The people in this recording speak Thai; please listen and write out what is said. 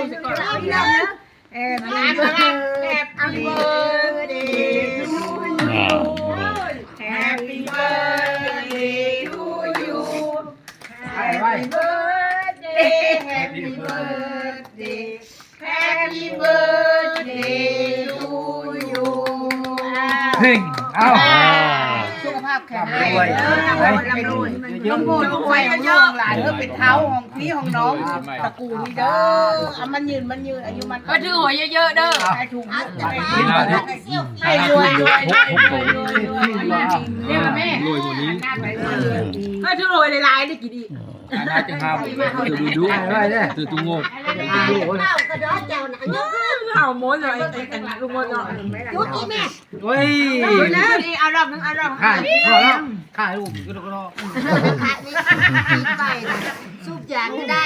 Happy birthday to you Happy birthday to you Happy birthday Happy birthday Happy birthday to you เฮ้ยเอ้า สุขภาพแข็งแรงน้องโมลูกไฟเยอะหลานเป็นเท้าของพี่ของน้องตระกูลนี่เด้อมันยืนอายุมันก็ถือหอยเยอะๆเด้อให้ถูกให้รวยเรียกแม่รวยกว่านี้ก็ถือรวยหลายๆได้กี่ดีน่าจะครับดูตื่นตุ้งโง่เอาโม้เลยลูกโม้เนาะยุดอีแม่ เฮ้ย เอารอบนึงข้าพอแล้วข้าลูกก็รอขาดนี่ไปสูบยางก็ได้